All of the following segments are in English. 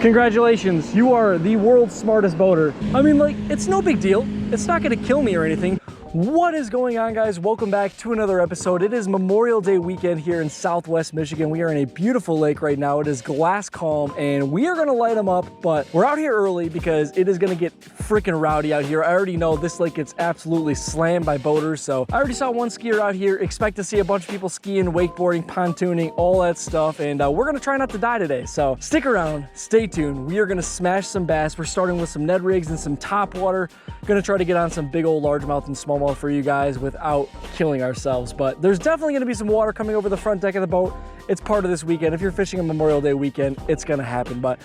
Congratulations, you are the world's smartest boater. I mean, like, it's no big deal. It's not gonna kill me or anything. What is going on, guys? Welcome back to another episode. It is Memorial Day weekend here in Southwest Michigan. We are in a beautiful lake right now. It is glass calm and we are gonna light them up, but we're out here early because it is gonna get freaking rowdy out here. I already know this lake gets absolutely slammed by boaters, so I already saw one skier out here. Expect to see a bunch of people skiing, wakeboarding, pontooning, all that stuff, and we're gonna try not to die today. So stick around, stay tuned. We are gonna smash some bass. We're starting with some Ned rigs and some top water. Gonna try to get on some big old largemouth and smallmouth for you guys without killing ourselves, but there's definitely going to be some water coming over the front deck of the boat. It's part of this weekend. If you're fishing a Memorial Day weekend, it's going to happen, but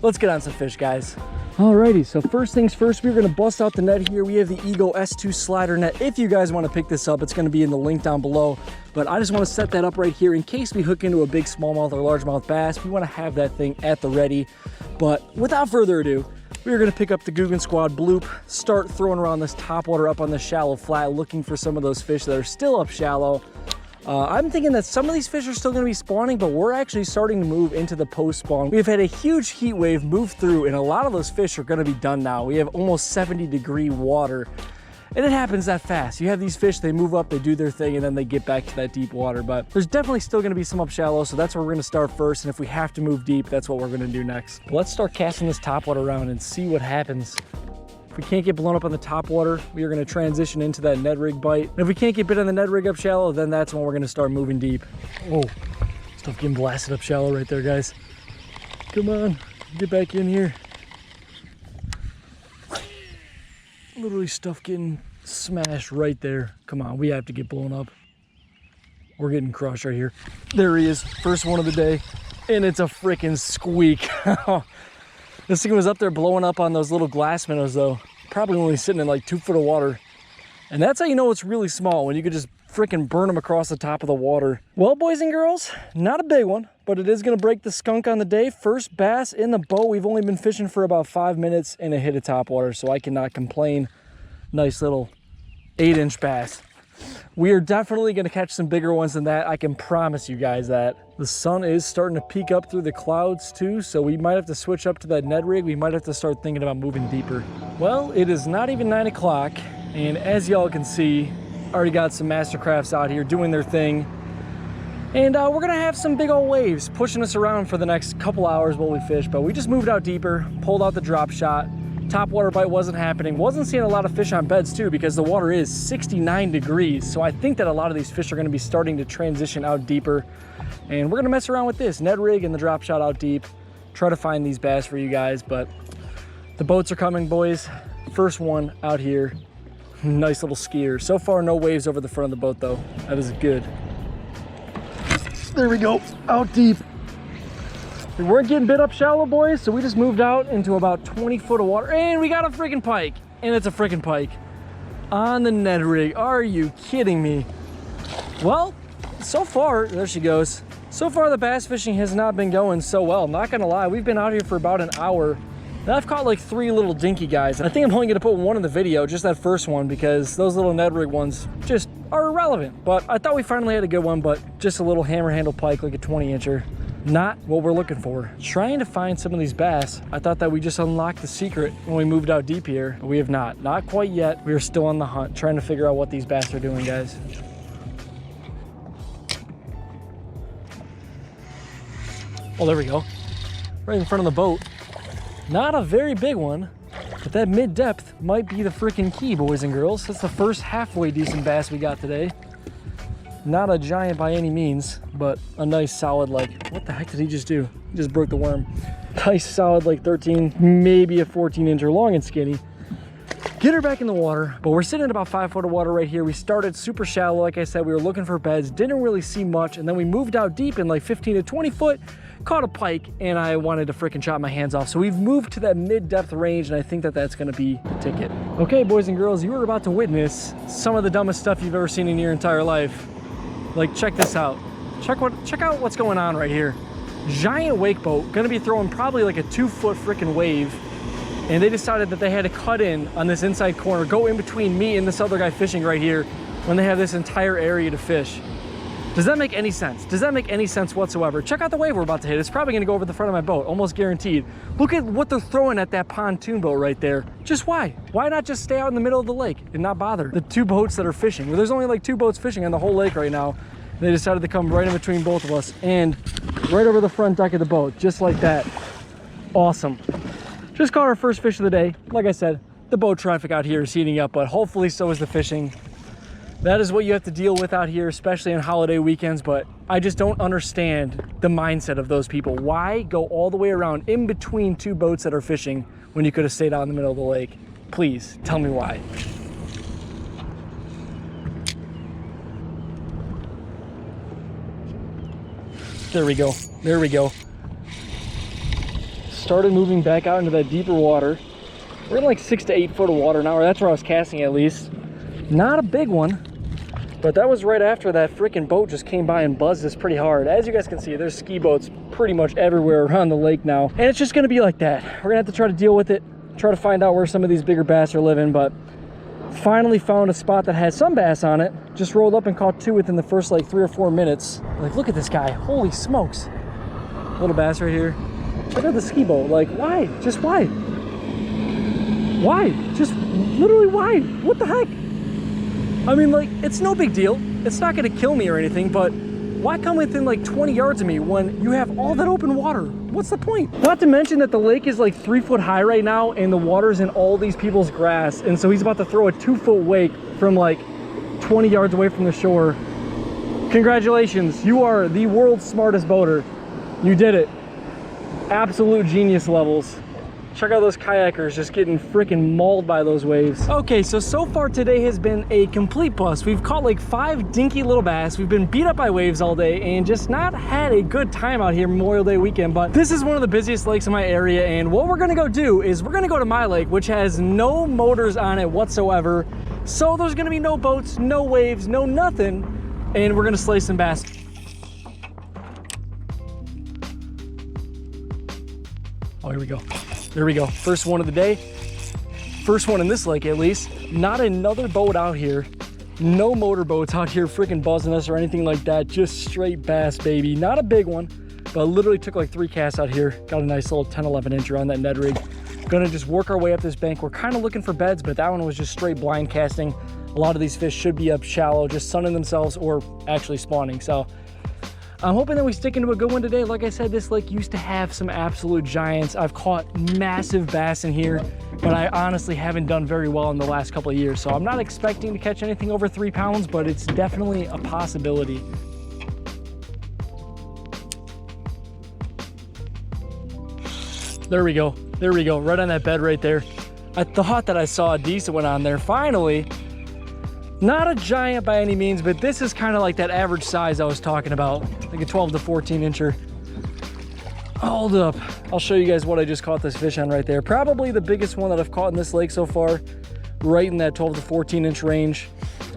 let's get on some fish, guys. Alrighty, so first things first, we're going to bust out the net here. We have the Eagle S2 slider net. If you guys want to pick this up, it's going to be in the link down below, but I just want to set that up right here in case we hook into a big smallmouth or largemouth bass. We want to have that thing at the ready. But without further ado, we're going to pick up the Guggen Squad bloop, start throwing around this top water up on the shallow flat, looking for some of those fish that are still up shallow. I'm thinking that some of these fish are still going to be spawning, but we're actually starting to move into the post spawn. We've had a huge heat wave move through, and a lot of those fish are going to be done now. We have almost 70-degree water, and it happens that fast. You have these fish, they move up, they do their thing, and then they get back to that deep water. But there's definitely still going to be some up shallow, so that's where we're going to start first. And if we have to move deep, that's what we're going to do next. Let's start casting this top water around and see what happens. If we can't get blown up on the top water, we are going to transition into that Ned rig bite. And if we can't get bit on the Ned rig up shallow, then that's when we're going to start moving deep. Oh, stuff getting blasted up shallow right there, guys. Come on, get back in here. Literally stuff getting smashed right there. Come on, we have to get blown up. We're getting crushed right here. There he is, first one of the day, and it's a freaking squeak. This thing was up there blowing up on those little glass minnows though, probably only sitting in like 2 foot of water. And that's how you know it's really small, when you could just freaking burn them across the top of the water. Well, boys and girls, not a big one, but it is gonna break the skunk on the day. First bass in the boat. We've only been fishing for about 5 minutes and it hit a top water, so I cannot complain. Nice little 8-inch bass. We are definitely going to catch some bigger ones than that. I can promise you guys that. The sun is starting to peek up through the clouds too, so we might have to switch up to that Ned rig. We might have to start thinking about moving deeper. Well, it is not even 9 o'clock, and as y'all can see, already got some Mastercrafts out here doing their thing. And we're going to have some big old waves pushing us around for the next couple hours while we fish, but we just moved out deeper, pulled out the drop shot. Top water bite wasn't happening. Wasn't seeing a lot of fish on beds too, because the water is 69 degrees. So I think that a lot of these fish are going to be starting to transition out deeper. And we're going to mess around with this Ned rig and the drop shot out deep. Try to find these bass for you guys, but the boats are coming, boys. First one out here. Nice little skier. So far, no waves over the front of the boat though. That is good. There we go, out deep. We weren't getting bit up shallow, boys, so we just moved out into about 20 foot of water, and we got a freaking pike, and it's a freaking pike on the Ned rig. Are you kidding me? Well, so far, there she goes. So far, the bass fishing has not been going so well. I'm not gonna lie, we've been out here for about an hour, and I've caught like 3 little dinky guys. I think I'm only gonna put one in the video, just that first one, because those little Ned rig ones just are irrelevant. But I thought we finally had a good one, but just a little hammer handle pike, like a 20-incher. Not what we're looking for. Trying to find some of these bass. I thought that we just unlocked the secret when we moved out deep here, but we have not. Not quite yet. We are still on the hunt, trying to figure out what these bass are doing, guys. Oh, there we go. Right in front of the boat. Not a very big one, but that mid-depth might be the freaking key, boys and girls. That's the first halfway decent bass we got today. Not a giant by any means, but a nice solid, like, what the heck did he just do? He just broke the worm. Nice solid, like 13, maybe a 14-incher, long and skinny. Get her back in the water, but we're sitting at about 5 foot of water right here. We started super shallow, like I said. We were looking for beds, didn't really see much, and then we moved out deep in like 15 to 20 foot, caught a pike, and I wanted to freaking chop my hands off. So we've moved to that mid-depth range, and I think that that's gonna be the ticket. Okay, boys and girls, you are about to witness some of the dumbest stuff you've ever seen in your entire life. Like, check this out. Check out what's going on right here. Giant wake boat, gonna be throwing probably like a 2 foot freaking wave. And they decided that they had to cut in on this inside corner, go in between me and this other guy fishing right here when they have this entire area to fish. Does that make any sense? Does that make any sense whatsoever? Check out the wave we're about to hit. It's probably gonna go over the front of my boat, almost guaranteed. Look at what they're throwing at that pontoon boat right there. Just why? Why not just stay out in the middle of the lake and not bother the two boats that are fishing? Well, there's only like 2 boats fishing on the whole lake right now. They decided to come right in between both of us and right over the front deck of the boat, just like that. Awesome. Just caught our first fish of the day. Like I said, the boat traffic out here is heating up, but hopefully so is the fishing. That is what you have to deal with out here, especially on holiday weekends, but I just don't understand the mindset of those people. Why go all the way around in between 2 boats that are fishing when you could have stayed out in the middle of the lake? Please, tell me why. There we go, there we go. Started moving back out into that deeper water. We're in like 6 to 8 foot of water now, or that's where I was casting at least. Not a big one, but that was right after that freaking boat just came by and buzzed us pretty hard. As you guys can see, there's ski boats pretty much everywhere around the lake now, and it's just gonna be like that. We're gonna have to try to deal with it, try to find out where some of these bigger bass are living, but finally found a spot that had some bass on it. Just rolled up and caught 2 within the first like 3 or 4 minutes. Like, look at this guy, holy smokes. Little bass right here. Check out the ski boat. Like, why? Just why? Why? Just literally why? What the heck? I mean, like, it's no big deal. It's not gonna kill me or anything, but why come within like 20 yards of me when you have all that open water? What's the point? Not to mention that the lake is like 3 foot high right now and the water's in all these people's grass. And so he's about to throw a 2 foot wake from like 20 yards away from the shore. Congratulations, you are the world's smartest boater. You did it. Absolute genius levels. Check out those kayakers just getting freaking mauled by those waves. Okay, so far today has been a complete bust. We've caught like 5 dinky little bass. We've been beat up by waves all day and just not had a good time out here Memorial Day weekend. But this is one of the busiest lakes in my area, and what we're gonna go do is we're gonna go to my lake, which has no motors on it whatsoever. So there's gonna be no boats, no waves, no nothing, and we're gonna slay some bass. Oh, here we go. There we go. First one of the day. First one in this lake, at least. Not another boat out here. No motorboats out here freaking buzzing us or anything like that. Just straight bass, baby. Not a big one, but literally took like 3 casts out here. Got a nice little 10, 11 incher on that Ned rig. Gonna just work our way up this bank. We're kind of looking for beds, but that one was just straight blind casting. A lot of these fish should be up shallow, just sunning themselves or actually spawning. So I'm hoping that we stick into a good one today. Like I said, this lake used to have some absolute giants. I've caught massive bass in here, but I honestly haven't done very well in the last couple of years. So I'm not expecting to catch anything over 3 pounds, but it's definitely a possibility. There we go. There we go. Right on that bed right there. I thought that I saw a decent one on there. Finally. Not a giant by any means, but this is kind of like that average size I was talking about, like a 12 to 14 incher. Hold up, I'll show you guys what I just caught this fish on right there. Probably the biggest one that I've caught in this lake so far, right in that 12 to 14 inch range.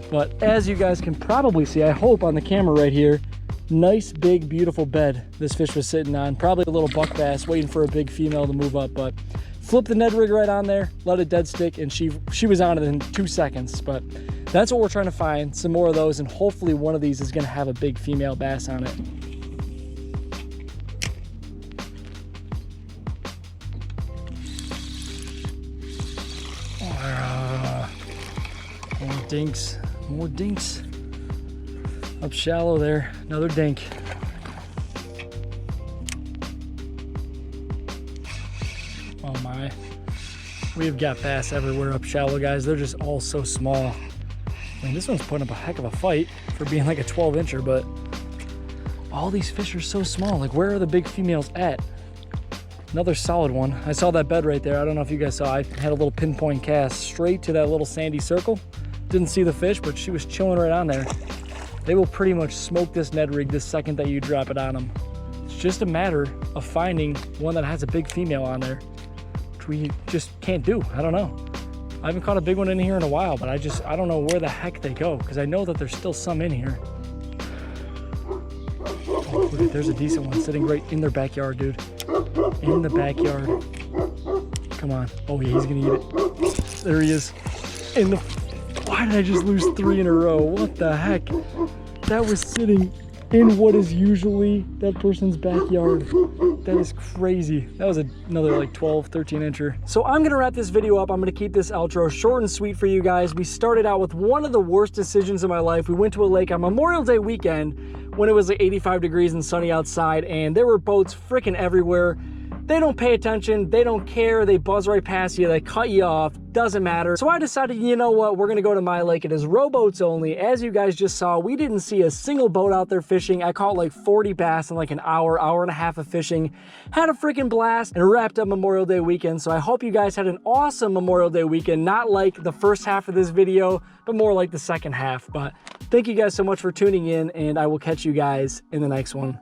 But as you guys can probably see, I hope on the camera right here, nice big beautiful bed this fish was sitting on. Probably a little buck bass waiting for a big female to move up, but flip the Ned rig right on there, let it dead stick, and she was on it in 2 seconds. But that's what we're trying to find, some more of those, and hopefully one of these is gonna have a big female bass on it. More dinks, more dinks. Up shallow there, another dink. Oh my. We've got bass everywhere up shallow, guys. They're just all so small. I mean, this one's putting up a heck of a fight for being like a 12 incher, but all these fish are so small. Like, where are the big females at? Another solid one. I saw that bed right there. I don't know if you guys saw. I had a little pinpoint cast straight to that little sandy circle. Didn't see the fish, but she was chilling right on there. They will pretty much smoke this Ned rig the second that you drop it on them. It's just a matter of finding one that has a big female on there, which we just can't do. I don't know. I haven't caught a big one in here in a while, but I don't know where the heck they go, because I know that there's still some in here. Oh, look, there's a decent one sitting right in their backyard, dude. In the backyard. Come on. Oh yeah, he's gonna eat it. There he is. Why did I just lose 3 in a row? What the heck? That was sitting in what is usually that person's backyard. That is crazy. That was another like 12, 13 incher. So I'm gonna wrap this video up. I'm gonna keep this outro short and sweet for you guys. We started out with one of the worst decisions of my life. We went to a lake on Memorial Day weekend when it was like 85 degrees and sunny outside, and there were boats freaking everywhere. They don't pay attention, they don't care, they buzz right past you, they cut you off, doesn't matter. So I decided, you know what, we're gonna go to my lake. It is rowboats only. As you guys just saw, we didn't see a single boat out there fishing. I caught like 40 bass in like an hour, hour and a half of fishing. Had a freaking blast and wrapped up Memorial Day weekend. So I hope you guys had an awesome Memorial Day weekend, not like the first half of this video, but more like the second half. But thank you guys so much for tuning in, and I will catch you guys in the next one.